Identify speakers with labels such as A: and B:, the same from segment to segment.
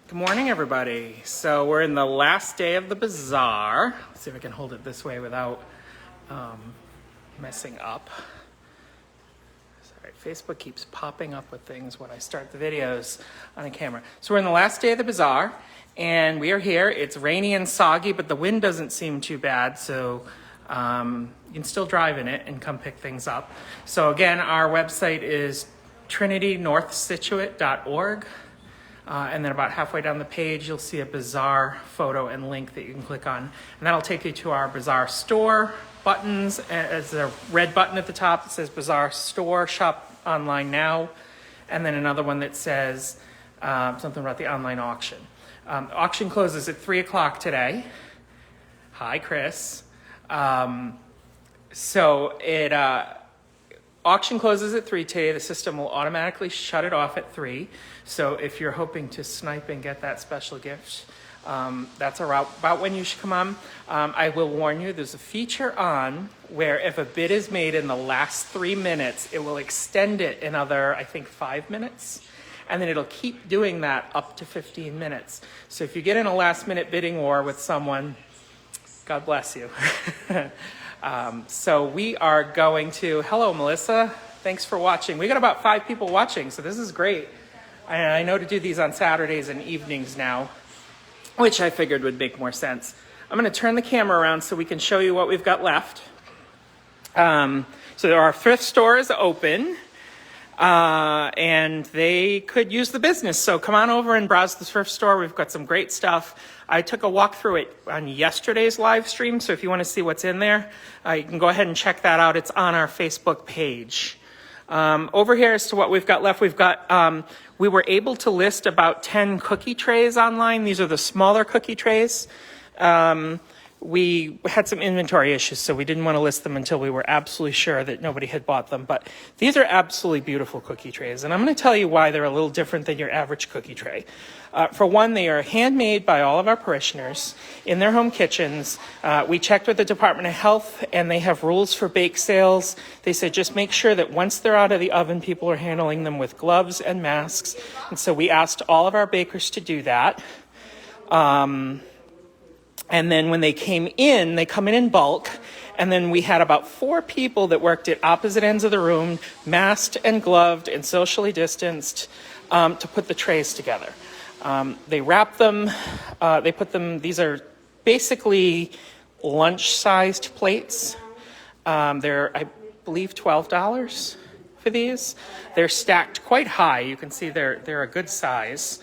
A: Good morning, everybody. So we're in the last day of the bazaar. Let's see if I can hold it this way without messing up. Sorry, Facebook keeps popping up with things when I start the videos on a camera. So we're in the last day of the bazaar, and we are here. It's rainy and soggy, but the wind doesn't seem too bad, so you can still drive in it and come pick things up. So again, our website is trinitynorthsituate.org. And then about halfway down the page, you'll see a bazaar photo and link that you can click on. And that'll take you to our bazaar store buttons. There's a red button at the top that says Bazaar Store, Shop Online Now. And then another one that says something about the online auction. Auction closes at 3 o'clock today. Hi, Chris. Auction closes at 3 today. The system will automatically shut it off at 3. So if you're hoping to snipe and get that special gift, that's about when you should come on. I will warn you, there's a feature on where if a bid is made in the last 3 minutes, it will extend it another, I think, 5 minutes. And then it'll keep doing that up to 15 minutes. So if you get in a last minute bidding war with someone, God bless you. So we are going to, hello, Melissa. Thanks for watching. We got about 5 people watching, so this is great. I know to do these on Saturdays and evenings now, which I figured would make more sense. I'm going to turn the camera around so we can show you what we've got left. So our thrift store is open, and they could use the business. So come on over and browse the thrift store. We've got some great stuff. I took a walk through it on yesterday's live stream, so if you want to see what's in there, you can go ahead and check that out. It's on our Facebook page. Over here as to what we've got left, we've got, we were able to list about 10 cookie trays online. These are the smaller cookie trays. We had some inventory issues, so we didn't want to list them until we were absolutely sure that nobody had bought them. But these are absolutely beautiful cookie trays, and I'm going to tell you why they're a little different than your average cookie tray. For one, they are handmade by all of our parishioners in their home kitchens. We checked with the Department of Health, and they have rules for bake sales. They said just make sure that once they're out of the oven, people are handling them with gloves and masks. And so we asked all of our bakers to do that. And then when they came in, they come in bulk. And then we had about 4 people that worked at opposite ends of the room, masked and gloved and socially distanced, to put the trays together. They wrap them, they put them, these are basically lunch-sized plates. They're, I believe, $12 for these. They're stacked quite high. You can see they're a good size.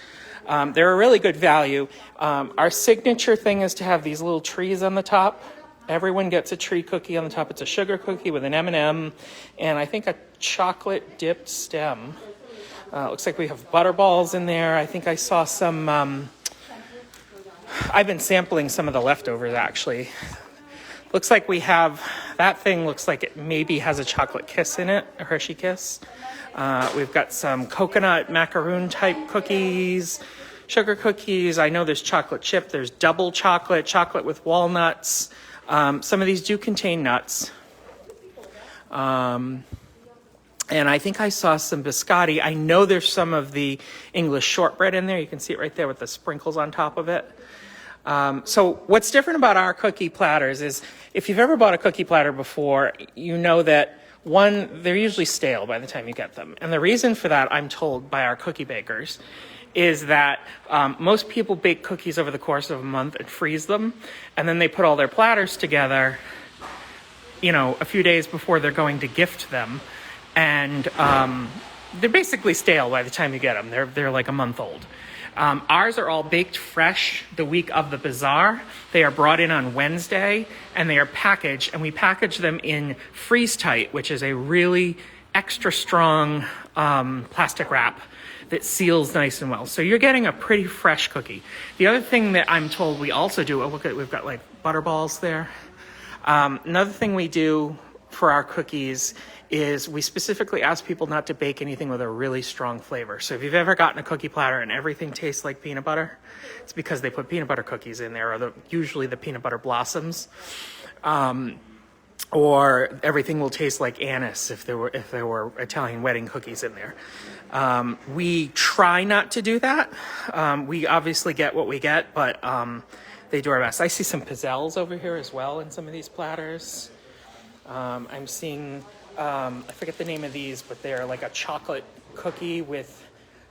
A: They're a really good value. Our signature thing is to have these little trees on the top. Everyone gets a tree cookie on the top. It's a sugar cookie with an M&M and I think a chocolate dipped stem. Looks like we have butter balls in there. I think I saw some, I've been sampling some of the leftovers actually. Looks like we have, that thing looks like it maybe has a chocolate kiss in it, a Hershey Kiss. We've got some coconut macaroon type cookies, sugar cookies. I know there's chocolate chip. There's double chocolate, chocolate with walnuts. Some of these do contain nuts. And I think I saw some biscotti. I know there's some of the English shortbread in there. You can see it right there with the sprinkles on top of it. So what's different about our cookie platters is if you've ever bought a cookie platter before, you know that one, they're usually stale by the time you get them. And the reason for that, I'm told by our cookie bakers, is that most people bake cookies over the course of a month and freeze them. And then they put all their platters together, you know, a few days before they're going to gift them. And they're basically stale by the time you get them. They're like a month old. Ours are all baked fresh the week of the bazaar. They are brought in on Wednesday and they are packaged, and we package them in freeze tight, which is a really extra strong plastic wrap that seals nice and well. So you're getting a pretty fresh cookie. The other thing that I'm told we also do, oh, look at, we've got like butter balls there. Another thing we do for our cookies is we specifically ask people not to bake anything with a really strong flavor. So if you've ever gotten a cookie platter and everything tastes like peanut butter, it's because they put peanut butter cookies in there, or usually the peanut butter blossoms. or everything will taste like anise if there were Italian wedding cookies in there. We try not to do that. We obviously get what we get, but they do our best. I see some pizzelles over here as well in some of these platters. I'm seeing, I forget the name of these, but they're like a chocolate cookie with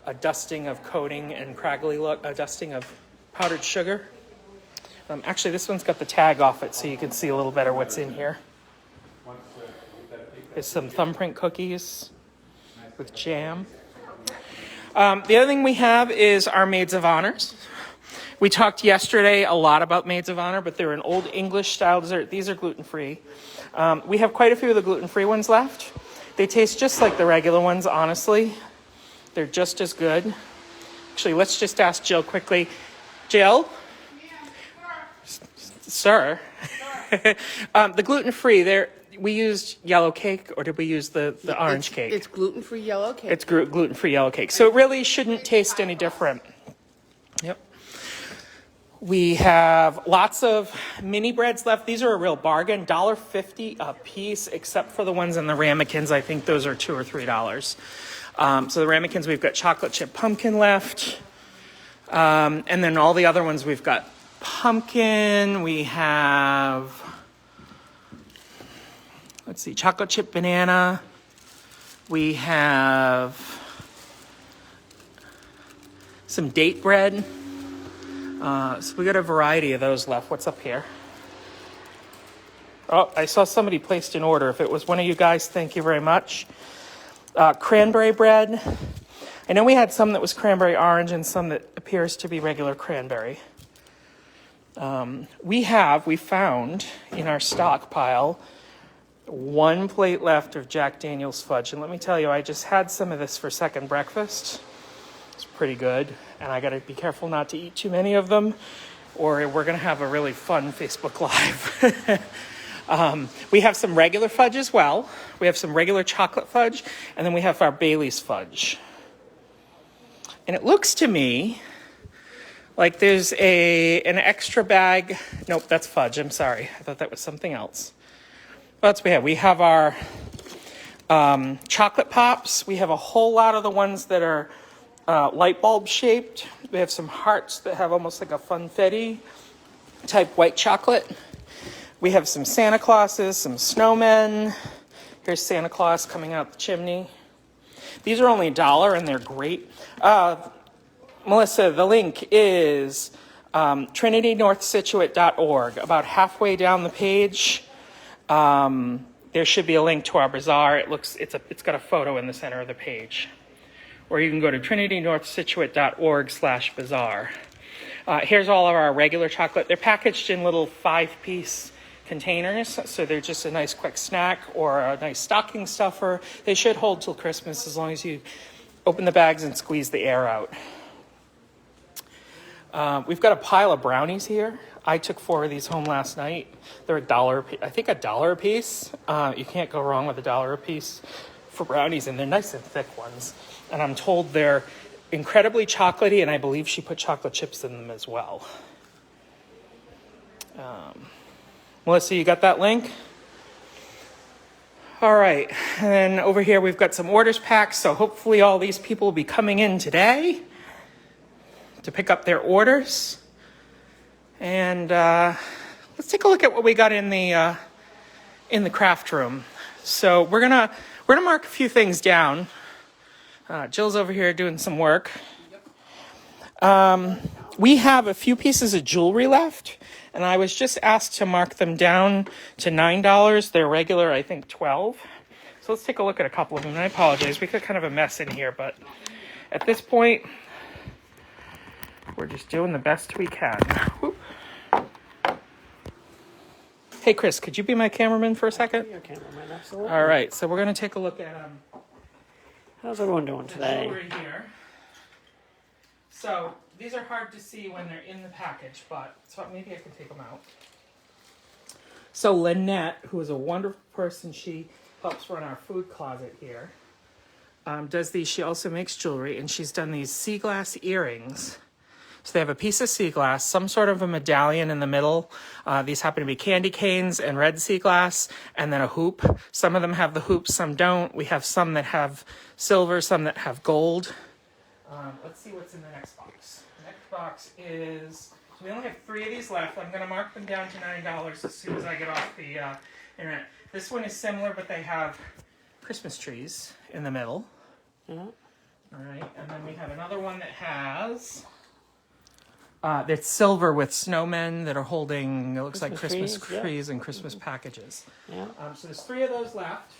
A: a dusting of coating and craggly look, a dusting of powdered sugar. Actually, this one's got the tag off it, so you can see a little better what's in here. There's some thumbprint cookies with jam. The other thing we have is our Maids of Honors. We talked yesterday a lot about Maids of Honor, but they're an old English style dessert. These are gluten-free. We have quite a few of the gluten-free ones left. They taste just like the regular ones, honestly. They're just as good. Actually, let's just ask Jill quickly. Jill? Sir? The gluten-free, we used yellow cake, or did we use the orange cake?
B: It's gluten-free yellow cake.
A: It's gluten-free yellow cake. So it really shouldn't taste any different. Yep. We have lots of mini breads left. These are a real bargain, $1.50 a piece, except for the ones in the ramekins. I think those are $2 or $3. So the ramekins, we've got chocolate chip pumpkin left. And then all the other ones, we've got pumpkin. We have, let's see, chocolate chip banana. We have some date bread. So we got a variety of those left. What's up here? Oh, I saw somebody placed an order. If it was one of you guys, thank you very much. Cranberry bread. I know we had some that was cranberry orange and some that appears to be regular cranberry. We found in our stockpile 1 plate left of Jack Daniel's fudge. And let me tell you, I just had some of this for second breakfast. It's pretty good. And I got to be careful not to eat too many of them, or we're going to have a really fun Facebook Live. We have some regular fudge as well. We have some regular chocolate fudge, and then we have our Bailey's fudge. And it looks to me like there's an extra bag. Nope, that's fudge. I'm sorry. I thought that was something else. That's what we have. We have our chocolate pops. We have a whole lot of the ones that are light bulb shaped. We have some hearts that have almost like a funfetti type white chocolate. We have some Santa Clauses, some snowmen. Here's Santa Claus coming out the chimney. These are only $1 and they're great. Melissa, the link is trinitynorthsituate.org. About halfway down the page, there should be a link to our bazaar. It's got a photo in the center of the page. Or you can go to trinitynorthsituate.org/bazaar. Here's all of our regular chocolate. They're packaged in little 5-piece containers, so they're just a nice quick snack or a nice stocking stuffer. They should hold till Christmas as long as you open the bags and squeeze the air out. We've got a pile of brownies here. I took 4 of these home last night. They're $1, I think $1 a piece. You can't go wrong with $1 a piece for brownies, and they're nice and thick ones. And I'm told they're incredibly chocolatey, and I believe she put chocolate chips in them as well. Melissa, you got that link? All right, and then over here we've got some orders packed, so hopefully all these people will be coming in today to pick up their orders. And let's take a look at what we got in the craft room. So we're gonna mark a few things down. Jill's over here doing some work. We have a few pieces of jewelry left, and I was just asked to mark them down to $9. They're regular, I think, $12. So let's take a look at a couple of them. And I apologize, we got kind of a mess in here, but at this point, we're just doing the best we can. Whoop. Hey, Chris, could you be my cameraman for a second?
B: Your cameraman, absolutely.
A: All right, so we're going to take a look at
B: How's everyone doing today?
A: jewelry here. So these are hard to see when they're in the package, but so maybe I can take them out. So Lynette, who is a wonderful person, she helps run our food closet here, does these. She also makes jewelry, and she's done these sea glass earrings. So they have a piece of sea glass, some sort of a medallion in the middle. These happen to be candy canes and red sea glass, and then a hoop. Some of them have the hoops, some don't. We have some that have silver, some that have gold. Let's see what's in the next box. The next box is, so we only have 3 of these left. I'm going to mark them down to $9 as soon as I get off the internet. This one is similar, but they have Christmas trees in the middle.
B: Yeah.
A: All right, and then we have another one that has, that's silver with snowmen that are holding, it looks like Christmas
B: Christmas trees,
A: trees and Christmas packages.
B: Yeah.
A: So there's 3 of those left.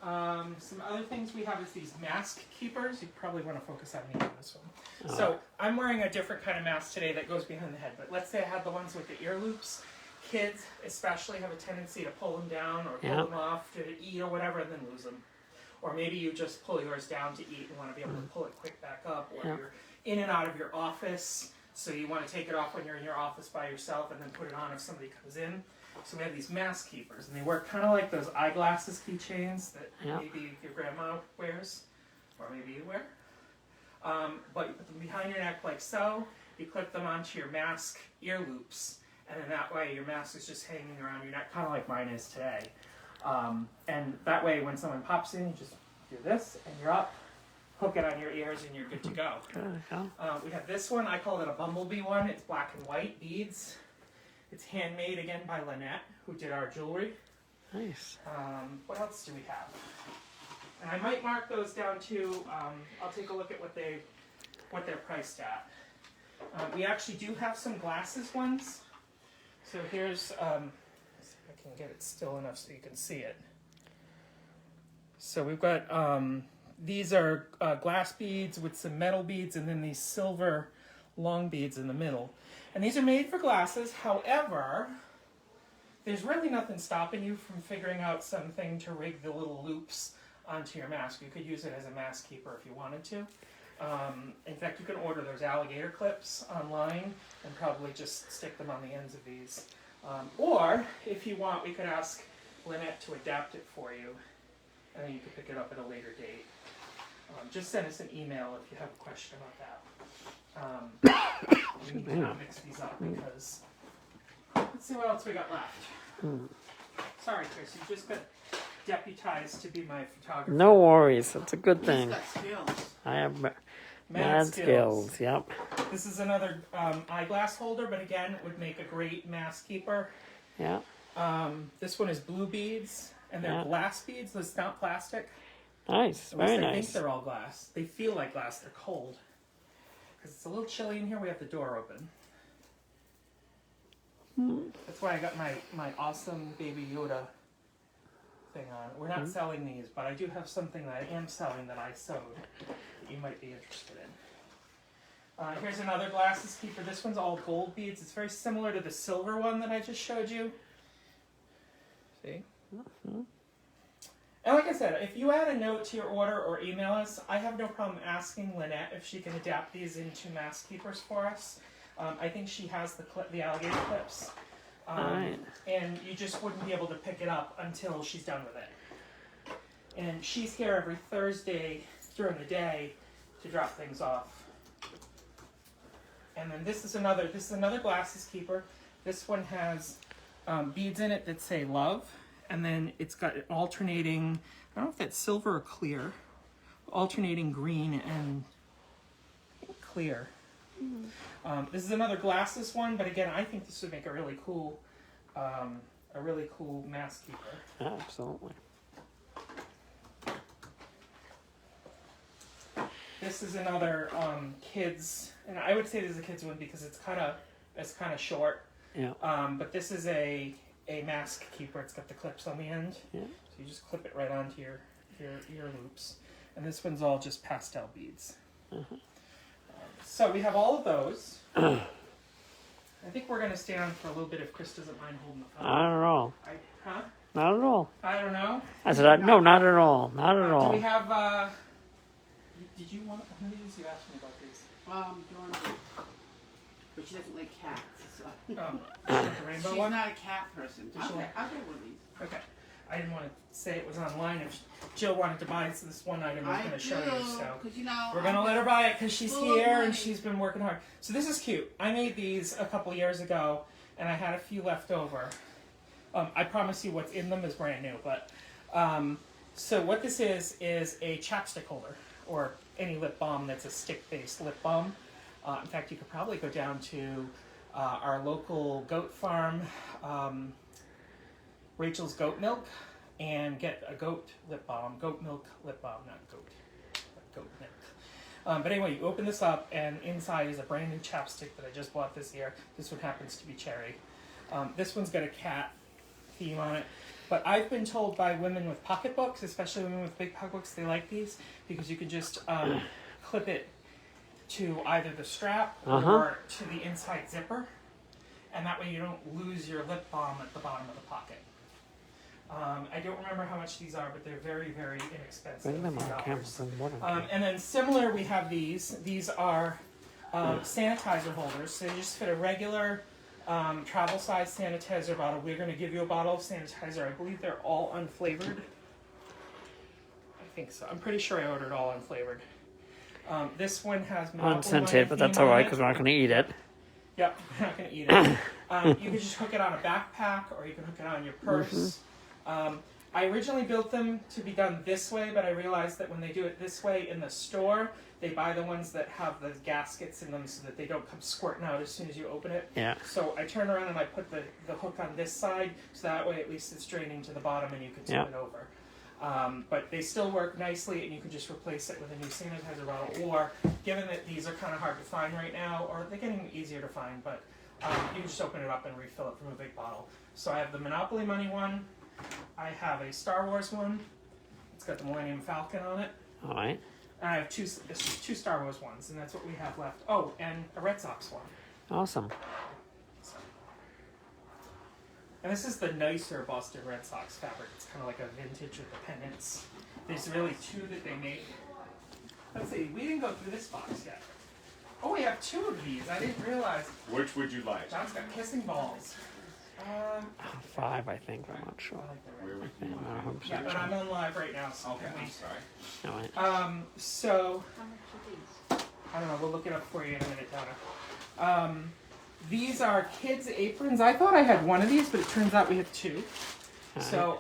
A: Some other things we have is these mask keepers. You probably want to focus on me on this one. So I'm wearing a different kind of mask today that goes behind the head, but let's say I had the ones with the ear loops. Kids especially have a tendency to pull them down or pull them off to eat or whatever and then lose them. Or maybe you just pull yours down to eat and want to be able to pull it quick back up. Or you're in and out of your office, so you want to take it off when you're in your office by yourself and then put it on if somebody comes in. So we have these mask keepers, and they work kind of like those eyeglasses keychains that maybe your grandma wears, or maybe you wear. But you put them behind your neck like so. You clip them onto your mask ear loops, and then that way your mask is just hanging around your neck, kind of like mine is today. And that way when someone pops in, you just do this, and you're up, hook it on your ears, and you're good to go. We have this one. I call it a bumblebee one. It's black and white beads. It's handmade again by Lynette, who did our jewelry.
B: Nice.
A: What else do we have? And I might mark those down too. I'll take a look at what they're priced at. We actually do have some glasses ones. So here's, let's see if I can get it still enough so you can see it. So we've got, these are glass beads with some metal beads and then these silver long beads in the middle. And these are made for glasses. However, there's really nothing stopping you from figuring out something to rig the little loops onto your mask. You could use it as a mask keeper if you wanted to. In fact, you can order those alligator clips online and probably just stick them on the ends of these. Or, if you want, we could ask Lynette to adapt it for you, and then you could pick it up at a later date. Just send us an email if you have a question about that. We need to not mix these up because, let's see what else we got left. Sorry, Chris, you just got deputized to be my photographer.
B: No worries. That's a good thing.
C: He's got skills.
B: I have
A: Mad
B: skills. Yep.
A: This is another eyeglass holder, but again, it would make a great mask keeper.
B: Yeah.
A: This one is blue beads, and they're glass beads. It's not plastic.
B: Nice.
A: At least
B: Very
A: I
B: nice.
A: think they're all glass. They feel like glass. They're cold. Because it's a little chilly in here, we have the door open. That's why I got my awesome Baby Yoda thing on. We're not selling these, but I do have something that I am selling that I sewed that you might be interested in. Here's another glasses keeper. This one's all gold beads. It's very similar to the silver one that I just showed you. See? And like I said, if you add a note to your order or email us, I have no problem asking Lynette if she can adapt these into mask keepers for us. I think she has the alligator clips.
B: Right.
A: And you just wouldn't be able to pick it up until she's done with it. And she's here every Thursday during the day to drop things off. And then this is another glasses keeper. This one has beads in it that say love. And then it's got alternating, I don't know if that's silver or clear, alternating green and clear. This is another glasses one, but again, I think this would make a really cool mask keeper.
B: Absolutely.
A: This is another kids, and I would say this is a kids one because it's kind of short.
B: Yeah.
A: But this is a mask keeper. It's got the clips on the end.
B: Yeah.
A: So you just clip it right onto your ear loops. And this one's all just pastel beads. So we have all of those. I think we're going to stay on for a little bit if Chris doesn't mind holding the phone.
B: Not at all.
A: Huh?
B: Not at all.
A: I don't know.
B: I said, no, not at all. Not at
A: Do
B: all.
A: we have, did you want, how many of these you asked me about these?
C: Dorothy. But she doesn't like cats. So.
A: The rainbow
C: She's
A: one?
C: not a cat person.
A: Does she like-
C: I'll get one of these.
A: Okay. I didn't want to say it was online if Jill wanted to buy this one item I was going to show you. So
C: because you know
A: we're going to let her buy it because she's
C: full of
A: here and
C: money.
A: she's been working hard. So this is cute. I made these a couple years ago and I had a few left over. I promise you what's in them is brand new. But so what this is a chapstick holder or any lip balm that's a stick-based lip balm. In fact, you could probably go down to our local goat farm, Rachel's Goat Milk, and get a goat lip balm, goat milk lip balm, not goat, but goat milk. But anyway, you open this up, and inside is a brand new chapstick that I just bought this year. This one happens to be cherry. This one's got a cat theme on it. But I've been told by women with pocketbooks, especially women with big pocketbooks, they like these because you can just clip it to either the strap or to the inside zipper, and that way you don't lose your lip balm at the bottom of the pocket. I don't remember how much these are, but they're very, very inexpensive.
B: Bring them on camera.
A: $3.
B: Bring one on camera.
A: And then similar, we have these. These are sanitizer holders, so they just fit a regular travel size sanitizer bottle. We're going to give you a bottle of sanitizer. I believe they're all unflavored. I think so. I'm pretty sure I ordered all unflavored. This one has
B: Unscented, but that's alright because we're not going to eat it.
A: Yep, we're not going to eat it. You can just hook it on a backpack or you can hook it on your purse. I originally built them to be done this way, but I realized that when they do it this way in the store, they buy the ones that have the gaskets in them so that they don't come squirting out as soon as you open it.
B: Yeah.
A: So I turn around and I put the hook on this side, so that way at least it's draining to the bottom and you can tip it over. But they still work nicely, and you can just replace it with a new sanitizer bottle. Or, given that these are kind of hard to find right now, or they're getting easier to find, but you can just open it up and refill it from a big bottle. So I have the Monopoly Money one. I have a Star Wars one. It's got the Millennium Falcon on it.
B: Alright.
A: And I have two Star Wars ones, and that's what we have left. Oh, and a Red Sox one.
B: Awesome.
A: And this is the nicer Boston Red Sox fabric. It's kind of like a vintage with the pennants. There's really two that they make. Let's see, we didn't go through this box yet. Oh, we have two of these. I didn't realize.
D: Which would you like?
A: John's got kissing balls.
B: 5, I think. I'm not sure.
D: Where would
B: I'm
D: you
B: not
D: like?
B: 100%
A: Yeah, but
B: sure.
A: I'm on live right now, so
D: Okay,
A: can
D: I'm
A: we-
D: sorry.
B: Alright.
A: So,
C: How much are these?
A: I don't know, we'll look it up for you in a minute, Donna. These are kids' aprons. I thought I had one of these, but it turns out we have two. So,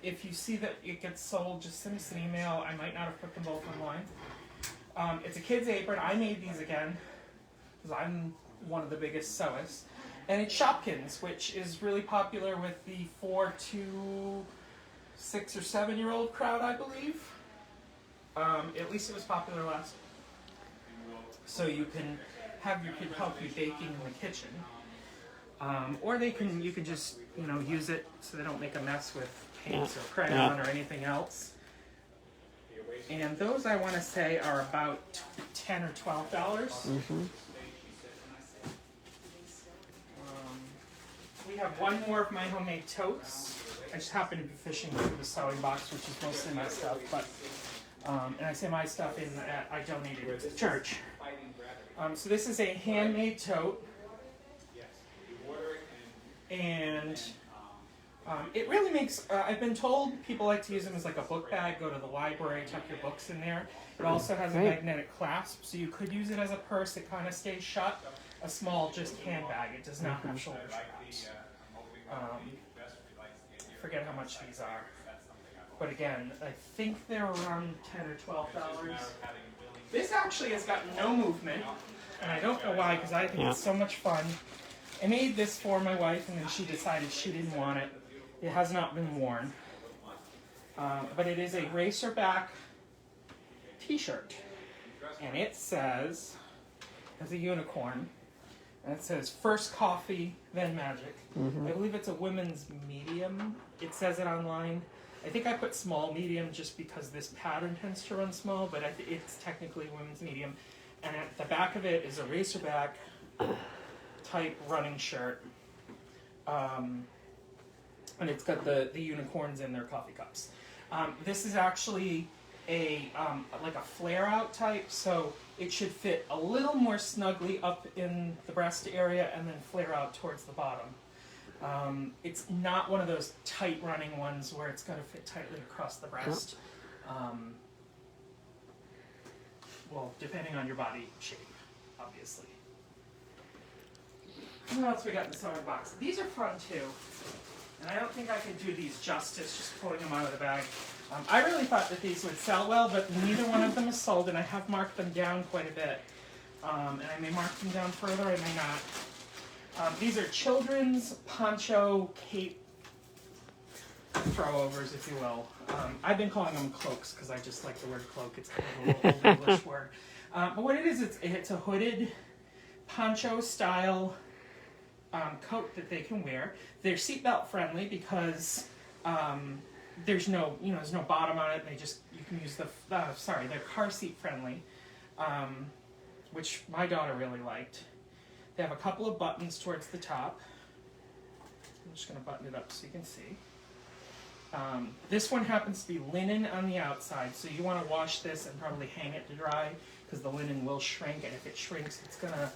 A: if you see that it gets sold, just send us an email. I might not have put them both online. It's a kid's apron. I made these again, because I'm one of the biggest sewists. And it's Shopkins, which is really popular with the 4 to 6 or 7-year-old crowd, I believe. At least it was popular last. So you can have your kid help you baking in the kitchen, or you can just use it so they don't make a mess with paints or crayon or anything else. And those I want to say are about $10 or $12. We have one more of my homemade totes. I just happen to be fishing through the sewing box, which is mostly my stuff, but and I say my stuff in that I donated it to the church. So this is a handmade tote, and it really makes, I've been told people like to use them as like a book bag, go to the library, tuck your books in there. It also has a magnetic clasp, so you could use it as a purse. It kind of stays shut. A small, just handbag. It does not have shoulder straps. I forget how much these are. But again, I think they're around $10 or $12. This actually has got no movement, and I don't know why, because I think it's so much fun. I made this for my wife, and then she decided she didn't want it. It has not been worn. But it is a racerback t-shirt. And it says, has a unicorn, and it says, first coffee, then magic. I believe it's a women's medium. It says it online. I think I put small medium just because this pattern tends to run small, but it's technically women's medium. And at the back of it is a racerback type running shirt. And it's got the unicorns in their coffee cups. This is actually like a flare out type, so it should fit a little more snugly up in the breast area and then flare out towards the bottom. It's not one of those tight running ones where it's got to fit tightly across the breast. Well, depending on your body shape, obviously. What else we got in the sewing box? These are fun too. And I don't think I could do these justice just pulling them out of the bag. I really thought that these would sell well, but neither one of them is sold, and I have marked them down quite a bit. And I may mark them down further, I may not. These are children's poncho cape throwovers, if you will. I've been calling them cloaks because I just like the word cloak. It's kind of a little old English word. But what it is, it's a hooded poncho style coat that they can wear. They're seatbelt friendly because there's no bottom on it. You can use they're car seat friendly, which my daughter really liked. They have a couple of buttons towards the top. I'm just going to button it up so you can see. This one happens to be linen on the outside, so you want to wash this and probably hang it to dry because the linen will shrink, and if it shrinks, it's gonna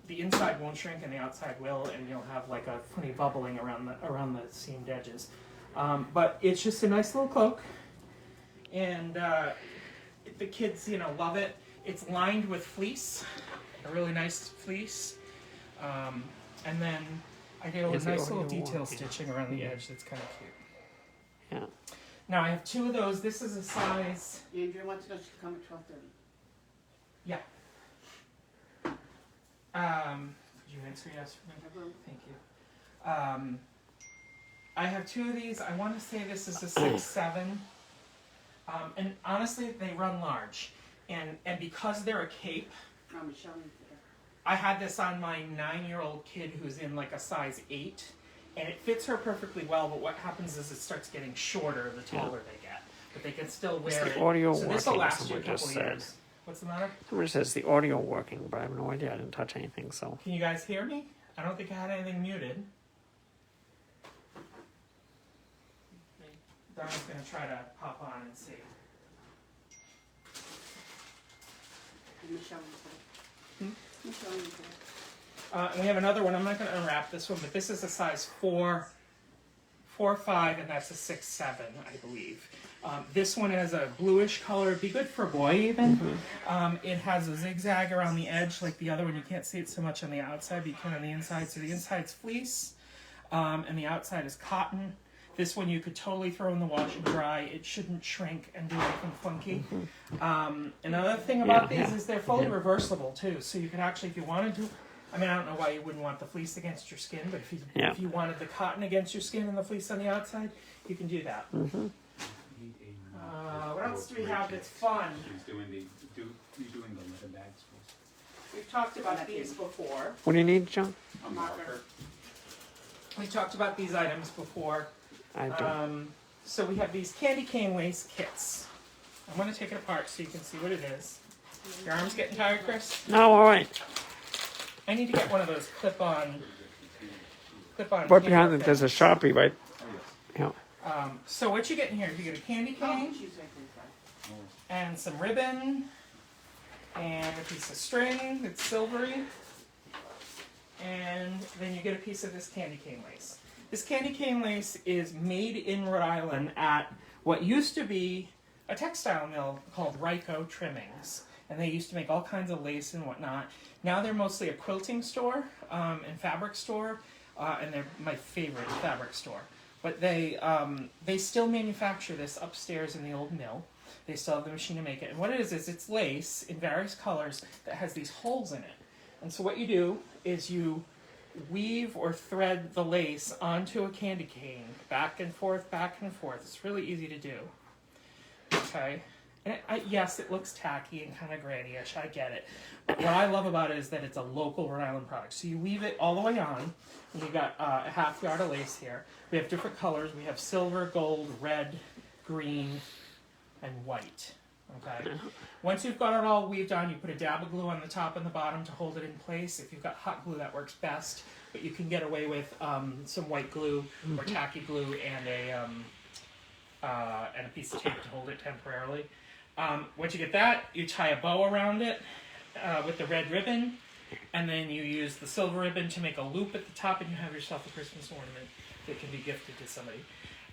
A: the inside won't shrink and the outside will, and you'll have like a funny bubbling around the seamed edges. But it's just a nice little cloak, and the kids love it. It's lined with fleece, a really nice fleece, and then I did a nice little detail stitching around the edge that's kind of cute.
B: Yeah.
A: Now I have two of those. This is a size.
C: Andrea wants to know she'll come at 12:30.
A: Yeah. Could you answer yes for me? Thank you. I have two of these. I want to say this is a 6'7". And honestly, they run large. And because they're a cape,
C: Michelle is there.
A: I had this on my 9-year-old kid who's in like a size 8. And it fits her perfectly well, but what happens is it starts getting shorter the taller they get. But they can still wear it.
B: The audio
A: so this will
B: working,
A: last you a
B: someone just
A: couple
B: said.
A: years. What's the matter?
B: Somebody says the audio working, but I have no idea. I didn't touch anything, so.
A: Can you guys hear me? I don't think I had anything muted. Donna's going to try to pop on and see.
C: Michelle is there. Michelle is there.
A: And we have another one. I'm not going to unwrap this one, but this is a size 4'5", and that's a 6'7", I believe. This one has a bluish color. It'd be good for a boy even. It has a zigzag around the edge like the other one. You can't see it so much on the outside, but you can on the inside. So the inside's fleece, and the outside is cotton. This one you could totally throw in the wash and dry. It shouldn't shrink and do anything funky. Another thing about these is they're fully reversible too. So you can actually, if you wanted to, I mean, I don't know why you wouldn't want the fleece against your skin, but if you wanted the cotton against your skin and the fleece on the outside, you can do that. What else do we have that's fun?
D: She's doing the leather bags.
A: We've talked about these before.
B: What do you need, John?
D: A marker.
A: We've talked about these items before.
B: I don't.
A: So we have these candy cane waist kits. I'm going to take it apart so you can see what it is. Your arm's getting tired, Chris?
B: No, all right.
A: I need to get one of those clip-on.
B: Right behind it, there's a Sharpie, right? Yeah.
A: So what you get in here is you get a candy cane and some ribbon and a piece of string that's silvery, and then you get a piece of this candy cane lace. This candy cane lace is made in Rhode Island at what used to be a textile mill called Ryco Trimmings. And they used to make all kinds of lace and whatnot. Now they're mostly a quilting store and fabric store, and they're my favorite fabric store. But they still manufacture this upstairs in the old mill. They still have the machine to make it. And what it is it's lace in various colors that has these holes in it. And so what you do is you weave or thread the lace onto a candy cane, back and forth, back and forth. It's really easy to do. Okay? And yes, it looks tacky and kind of granny-ish, I get it. But what I love about it is that it's a local Rhode Island product. So you weave it all the way on, and you've got a half yard of lace here. We have different colors. We have silver, gold, red, green, and white. Okay. Once you've got it all weaved on, you put a dab of glue on the top and the bottom to hold it in place. If you've got hot glue, that works best. But you can get away with some white glue or tacky glue and a piece of tape to hold it temporarily. Once you get that, you tie a bow around it with the red ribbon, and then you use the silver ribbon to make a loop at the top, and you have yourself a Christmas ornament that can be gifted to somebody.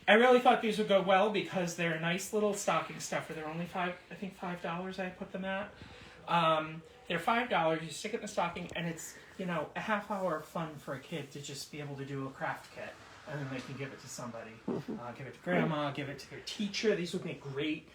A: I really thought these would go well because they're a nice little stocking stuffer. They're only $5 I put them at. They're $5. You stick it in the stocking, and it's a half hour of fun for a kid to just be able to do a craft kit, and then they can give it to somebody. Give it to grandma, give it to their teacher. These would make great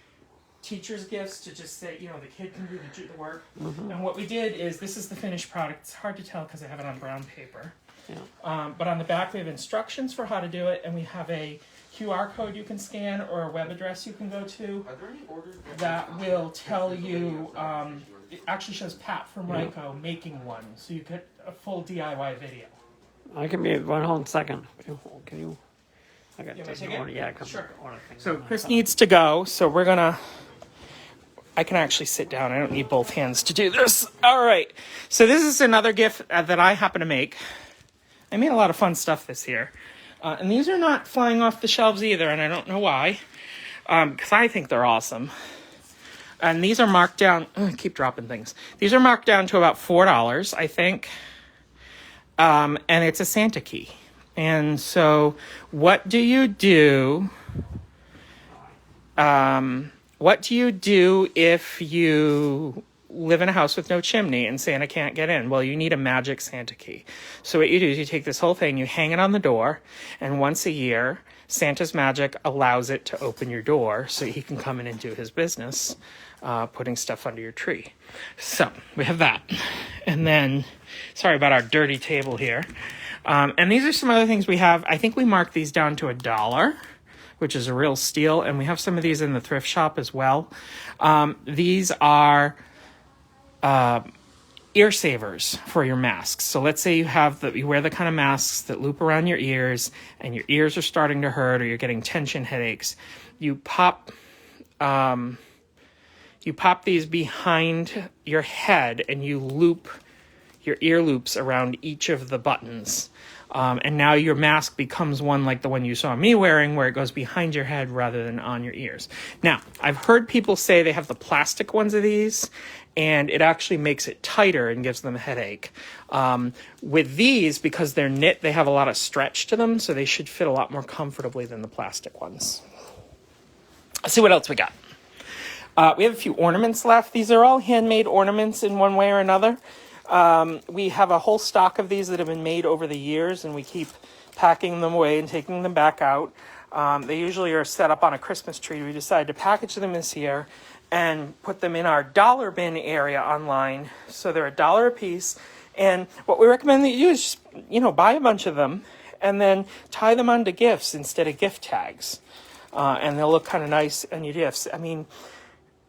A: teacher's gifts to just say, the kid can do the work. And what we did is, this is the finished product. It's hard to tell because I have it on brown paper.
B: Yeah.
A: But on the back we have instructions for how to do it, and we have a QR code you can scan or a web address you can go to that will tell you, it actually shows Pat from Ryco making one, so you get a full DIY video.
B: I can be 1 whole second. Can you? I got
A: You want me to
B: to
A: take
B: order.
A: it?
B: Yeah, because
A: Sure.
B: order things.
A: So Chris needs to go, so we're gonna, I can actually sit down. I don't need both hands to do this. All right. So this is another gift that I happen to make. I made a lot of fun stuff this year. And these are not flying off the shelves either, and I don't know why, because I think they're awesome. And these are marked down, I keep dropping things. These are marked down to about $4, I think. And it's a Santa key. And so what do you do? What do you do if you live in a house with no chimney and Santa can't get in? Well, you need a magic Santa key. So what you do is you take this whole thing, you hang it on the door, and once a year, Santa's magic allows it to open your door so he can come in and do his business, putting stuff under your tree. So we have that. And then, sorry about our dirty table here. And these are some other things we have. I think we marked these down to $1, which is a real steal. And we have some of these in the thrift shop as well. These are ear savers for your masks. So let's say you wear the kind of masks that loop around your ears, and your ears are starting to hurt, or you're getting tension headaches. You pop these behind your head, and you loop your ear loops around each of the buttons. And now your mask becomes one like the one you saw me wearing, where it goes behind your head rather than on your ears. Now, I've heard people say they have the plastic ones of these, and it actually makes it tighter and gives them a headache. With these, because they're knit, they have a lot of stretch to them, so they should fit a lot more comfortably than the plastic ones. Let's see what else we got. We have a few ornaments left. These are all handmade ornaments in one way or another. We have a whole stock of these that have been made over the years, and we keep packing them away and taking them back out. They usually are set up on a Christmas tree. We decided to package them this year and put them in our dollar bin area online. So they're $1 a piece. And what we recommend that you do is just, buy a bunch of them and then tie them onto gifts instead of gift tags. And they'll look kind of nice on your gifts. I mean,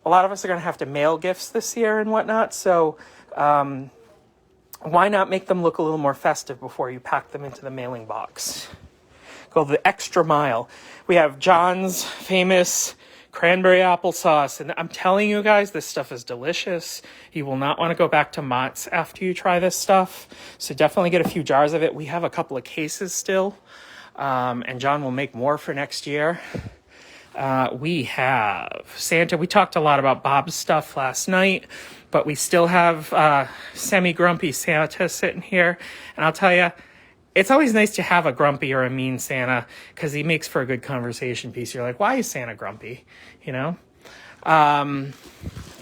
A: a lot of us are going to have to mail gifts this year and whatnot. So why not make them look a little more festive before you pack them into the mailing box? Go the extra mile. We have John's famous cranberry applesauce, and I'm telling you guys, this stuff is delicious. You will not want to go back to Mott's after you try this stuff, so definitely get a few jars of it. We have a couple of cases still, and John will make more for next year. We have Santa. We talked a lot about Bob's stuff last night, but we still have semi-grumpy Santa sitting here, and I'll tell you, it's always nice to have a grumpy or a mean Santa because he makes for a good conversation piece. You're like, why is Santa grumpy? Of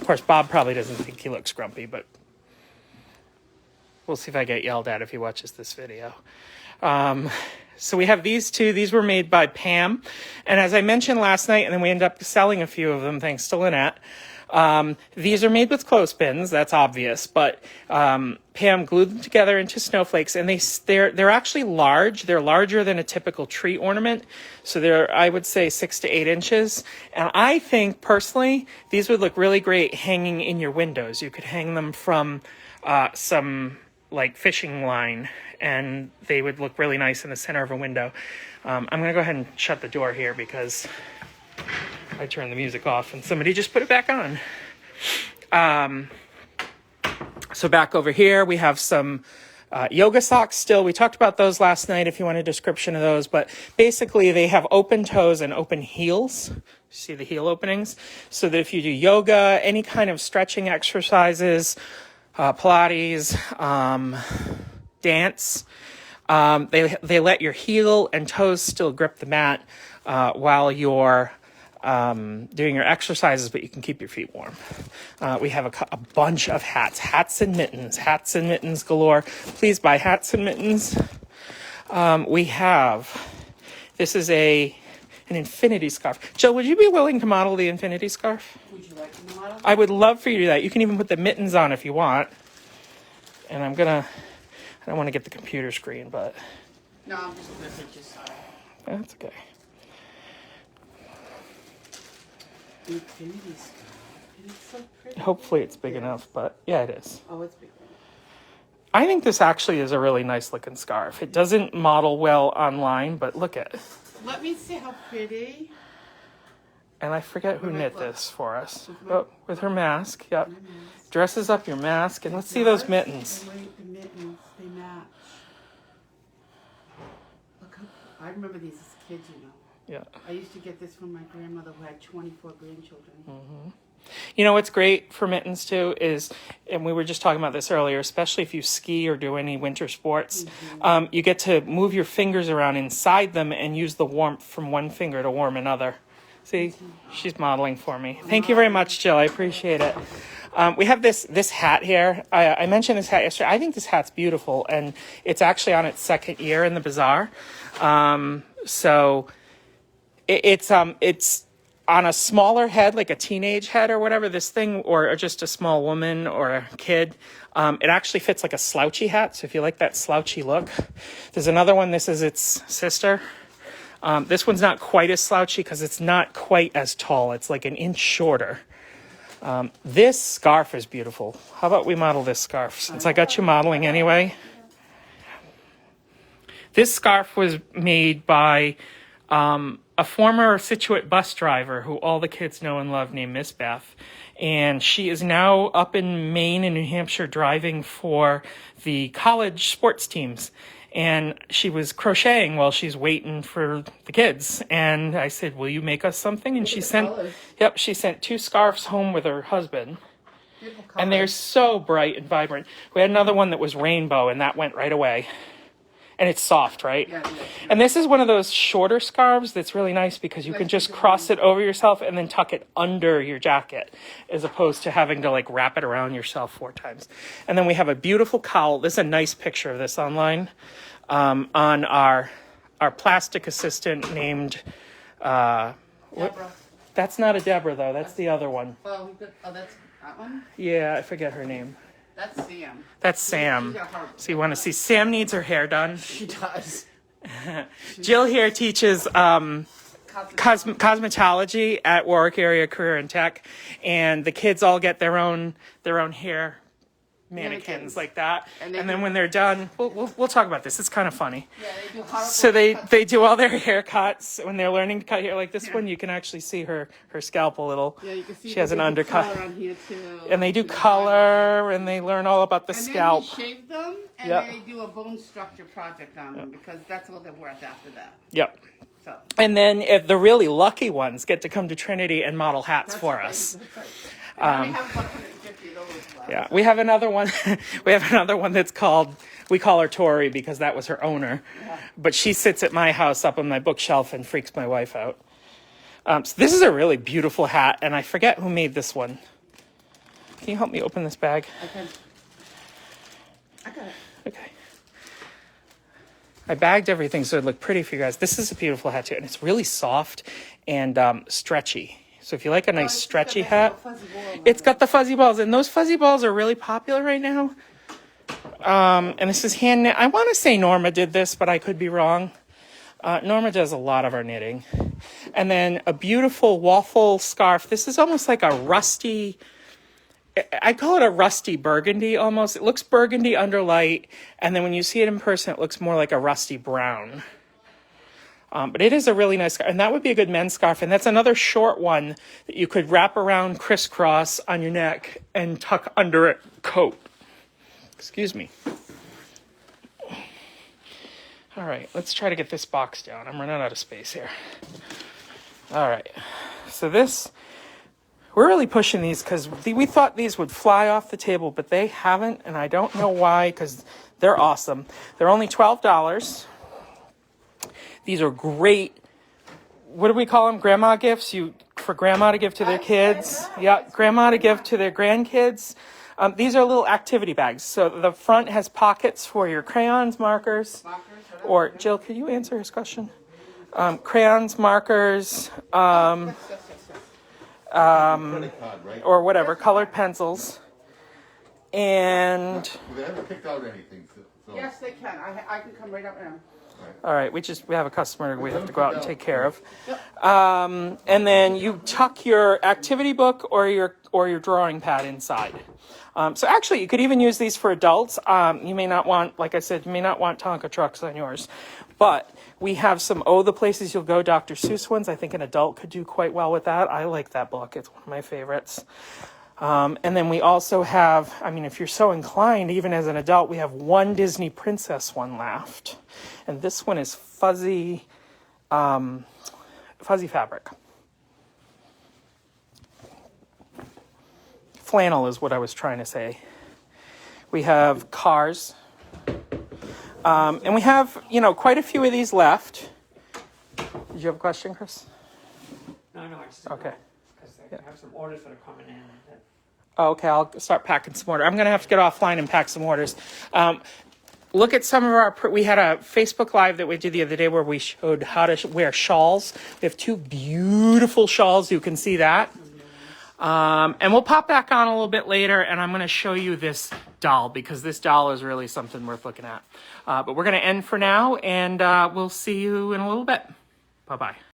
A: course, Bob probably doesn't think he looks grumpy, but we'll see if I get yelled at if he watches this video. So we have these two. These were made by Pam. And as I mentioned last night, and then we ended up selling a few of them thanks to Lynette, these are made with clothespins, that's obvious, but Pam glued them together into snowflakes, and they're actually large. They're larger than a typical tree ornament, so they're, I would say, 6 to 8 inches. And I think, personally, these would look really great hanging in your windows. You could hang them from some, fishing line, and they would look really nice in the center of a window. I'm going to go ahead and shut the door here because I turned the music off and somebody just put it back on. So back over here, we have some yoga socks still. We talked about those last night if you want a description of those, but basically they have open toes and open heels. See the heel openings? So that if you do yoga, any kind of stretching exercises, Pilates, dance. They let your heel and toes still grip the mat while you're doing your exercises, but you can keep your feet warm. We have a bunch of hats and mittens galore. Please buy hats and mittens. This is an infinity scarf. Jill, would you be willing to model the infinity scarf?
C: Would you like to model?
A: I would love for you to do that. You can even put the mittens on if you want. And I don't want to get the computer screen, but
C: No, I'm just gonna say just
A: that's okay.
C: infinity scarf. And it's so pretty.
A: Hopefully it's big enough, but yeah, it is.
C: Oh, it's big.
A: I think this actually is a really nice looking scarf. It doesn't model well online, but look at it.
C: Let me see how pretty.
A: And I forget who knit this for us. Oh, with her mask, yep. Dresses up your mask, and let's see those mittens.
C: And wait, the mittens, they match. Look how, I remember these as kids, you know.
A: Yeah.
C: I used to get this from my grandmother who had 24 grandchildren.
A: You know what's great for mittens too is, and we were just talking about this earlier, especially if you ski or do any winter sports, you get to move your fingers around inside them and use the warmth from one finger to warm another. See, she's modeling for me. Thank you very much, Jill. I appreciate it. We have this hat here. I mentioned this hat yesterday. I think this hat's beautiful, and it's actually on its second year in the bazaar. So it's on a smaller head, like a teenage head or whatever, this thing, or just a small woman or a kid. It actually fits like a slouchy hat, so if you like that slouchy look. There's another one, this is its sister. This one's not quite as slouchy because it's not quite as tall. It's like an inch shorter. This scarf is beautiful. How about we model this scarf, since I got you modeling anyway? This scarf was made by a former Situate bus driver who all the kids know and love, named Miss Beth. And she is now up in Maine and New Hampshire driving for the college sports teams. And she was crocheting while she's waiting for the kids. And I said, will you make us something? And she sent 2 scarves home with her husband. And they're so bright and vibrant. We had another one that was rainbow, and that went right away. And it's soft, right?
C: Yeah.
A: And this is one of those shorter scarves that's really nice because you can just cross it over yourself and then tuck it under your jacket, as opposed to having to like wrap it around yourself 4 times. And then we have a beautiful cowl. This is a nice picture of this online on our plastic assistant named
C: Deborah.
A: That's not a Deborah though. That's the other one.
C: Oh, that's that one?
A: Yeah, I forget her name.
C: That's Sam.
A: That's Sam. So you want to see Sam needs her hair done.
C: She does.
A: Jill here teaches cosmetology at Warwick Area Career and Tech, and the kids all get their own hair mannequins like that. And then when they're done, we'll talk about this. It's kind of funny.
C: Yeah, they do horrible
A: So they do all their haircuts when they're learning to cut hair. Like this one, you can actually see her scalp a little.
C: Yeah, you can see
A: she has an undercut.
C: Color on here too.
A: And they do color, and they learn all about the scalp.
C: And then we shave them, and they do a bone structure project on them, because that's what they're worth after that.
A: Yep.
C: So.
A: And then if the really lucky ones get to come to Trinity and model hats for us.
C: We have about 150 of those left.
A: Yeah, we have another one. We have another one that's called, we call her Tori because that was her owner.
C: Yeah.
A: But she sits at my house up on my bookshelf and freaks my wife out. So this is a really beautiful hat, and I forget who made this one. Can you help me open this bag?
C: I got it.
A: Okay. I bagged everything so it'd look pretty for you guys. This is a beautiful hat too, and it's really soft and stretchy. So if you like a nice stretchy hat, it's got the fuzzy balls, and those fuzzy balls are really popular right now. And this is hand knit. I want to say Norma did this, but I could be wrong. Norma does a lot of our knitting. And then a beautiful waffle scarf. This is almost like a rusty, I call it a rusty burgundy almost. It looks burgundy under light, and then when you see it in person, it looks more like a rusty brown. But it is a really nice scarf, and that would be a good men's scarf. And that's another short one that you could wrap around crisscross on your neck and tuck under a coat. Excuse me. All right, let's try to get this box down. I'm running out of space here. All right, so this, We're really pushing these because we thought these would fly off the table, but they haven't, and I don't know why, because they're awesome. They're only $12. These are great. What do we call them? Grandma gifts? For grandma to give to their kids. Yeah, grandma to give to their grandkids. These are little activity bags. So the front has pockets for your crayons, markers. Or, Jill, can you answer his question? Crayons, markers, or whatever, colored pencils. And,
E: They haven't picked out anything, so.
C: Yes, they can. I can come right up now.
A: all right, we have a customer we have to go out and take care of. And then you tuck your activity book or your drawing pad inside. So actually, you could even use these for adults. You may not want, like I said, you may not want Tonka trucks on yours. But we have some the Places You'll Go Dr. Seuss ones. I think an adult could do quite well with that. I like that book. It's one of my favorites. And then we also have, I mean, if you're so inclined, even as an adult, we have one Disney Princess one left. And this one is fuzzy fabric. Flannel is what I was trying to say. We have cars. And we have, quite a few of these left. Did you have a question, Chris?
B: No, I just
A: Okay.
B: because I have some orders that are coming in.
A: Okay, I'll start packing some orders. I'm going to have to get offline and pack some orders. Look at some of we had a Facebook Live that we did the other day where we showed how to wear shawls. We have 2 beautiful shawls. You can see that. And we'll pop back on a little bit later, and I'm going to show you this doll, because this doll is really something worth looking at. But we're going to end for now, and we'll see you in a little bit. Bye-bye.